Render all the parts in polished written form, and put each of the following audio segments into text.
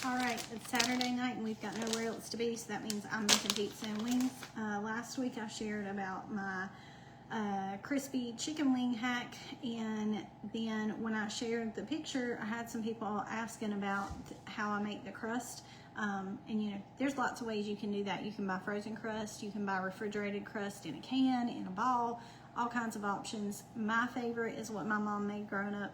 All right, it's Saturday night and we've got nowhere else to be, so that means I'm making pizza and wings. Last week I shared about my crispy chicken wing hack, and then when I shared the picture, I had some people asking about how I make the crust. And you know, there's lots of ways you can do that. You can buy frozen crust, you can buy refrigerated crust in a can, in a ball, all kinds of options. My favorite is what my mom made growing up.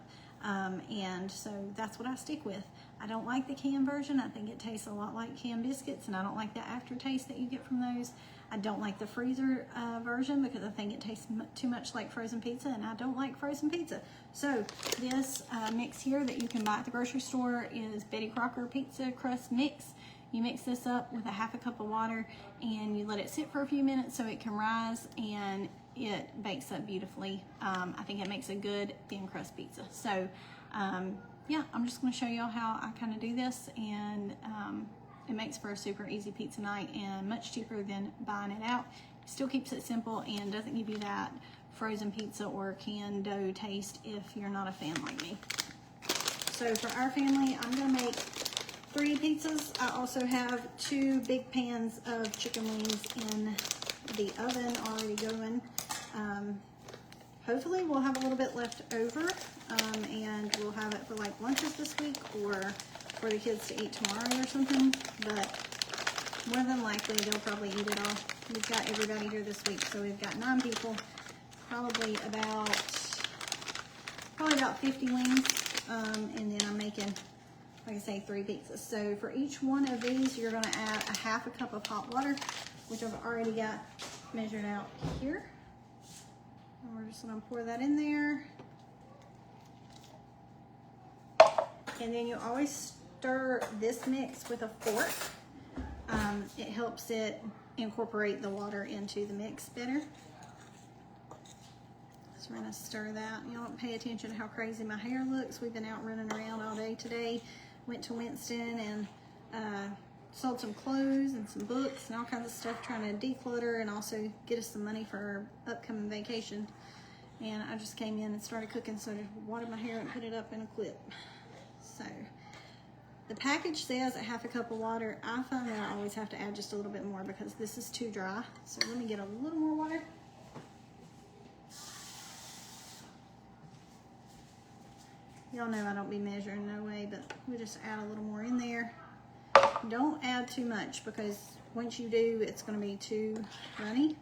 And so that's what I stick with. I don't like the canned version. I think it tastes a lot like canned biscuits, and I don't like the aftertaste that you get from those. I don't like the freezer version because I think it tastes too much like frozen pizza, and I don't like frozen pizza. So this mix here that you can buy at the grocery store is Betty Crocker pizza crust mix. You mix this up with a half a cup of water and you let it sit for a few minutes so it can rise, and it bakes up beautifully. I think it makes a good thin crust pizza. So yeah, I'm just going to show y'all how I kind of do this, and it makes for a super easy pizza night and much cheaper than buying it out. It still keeps it simple and doesn't give you that frozen pizza or canned dough taste if you're not a fan like me. So for our family, I'm going to make 3 pizzas. I also have 2 big pans of chicken wings in the oven already going. Hopefully we'll have a little bit left over, and we'll have it for like lunches this week or for the kids to eat tomorrow or something, but more than likely they'll probably eat it all. We've got everybody here this week, so we've got 9 people, probably about 50 wings, and then I'm making, like I say, 3 pizzas. So for each one of these, you're gonna add a half a cup of hot water, which I've already got measured out here. And we're just gonna pour that in there. And then you always stir this mix with a fork. It helps it incorporate the water into the mix better. So we're gonna stir that. You don't pay attention to how crazy my hair looks. We've been out running around all day today. Went to Winston and sold some clothes and some books and all kinds of stuff, trying to declutter and also get us some money for our upcoming vacation. And I just came in and started cooking, so I watered my hair and put it up in a clip. So the package says a half a cup of water. I find that I always have to add just a little bit more because this is too dry. So let me get a little more water. Y'all know I don't be measuring no way, but we just add a little more in there. Don't add too much because once you do, it's going to be too runny.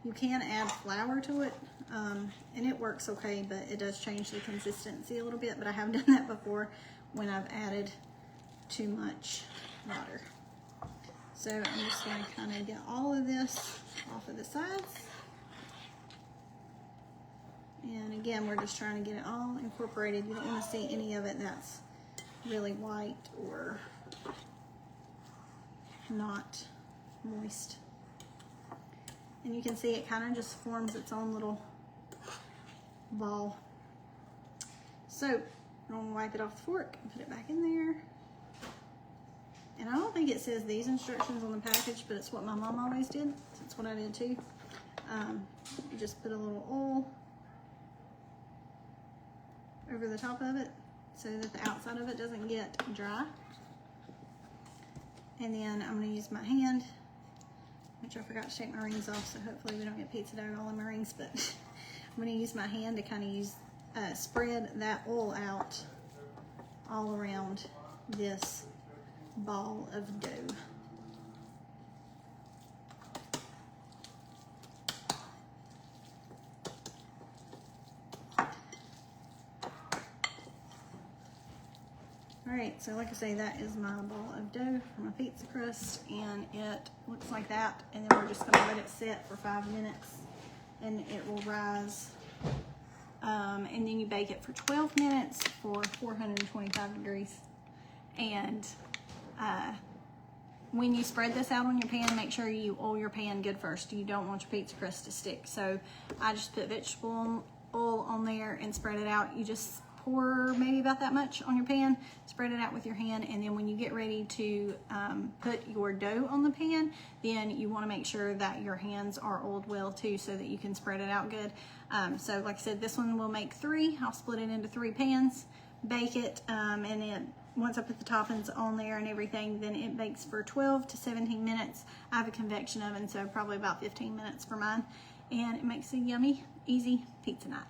You can add flour to it, and it works okay, but it does change the consistency a little bit. But I have done that before when I've added too much water. So I'm just going to kind of get all of this off of the sides. And again, we're just trying to get it all incorporated. You don't want to see any of it that's really white or not moist. And you can see it kind of just forms its own little ball. So I'm going to wipe it off the fork and put it back in there. And I don't think it says these instructions on the package, but it's what my mom always did. That's what I did too. You just put a little oil over the top of it so that the outside of it doesn't get dry. And then I'm going to use my hand, which I forgot to take my rings off, so hopefully we don't get pizza dough all in my rings, but I'm going to use my hand to kind of spread that oil out all around this ball of dough. Alright, so like I say, that is my ball of dough for my pizza crust, and it looks like that. And then we're just going to let it sit for 5 minutes and it will rise. And then you bake it for 12 minutes for 425 degrees. And when you spread this out on your pan, make sure you oil your pan good first. You don't want your pizza crust to stick. So I just put vegetable oil on there and spread it out. You just pour maybe about that much on your pan, spread it out with your hand, and then when you get ready to put your dough on the pan, then you want to make sure that your hands are oiled well too, so that you can spread it out good. So like I said, this one will make 3. I'll split it into 3 pans, bake it, and then once I put the toppings on there and everything, then it bakes for 12 to 17 minutes. I have a convection oven, so probably about 15 minutes for mine. And it makes a yummy, easy pizza night.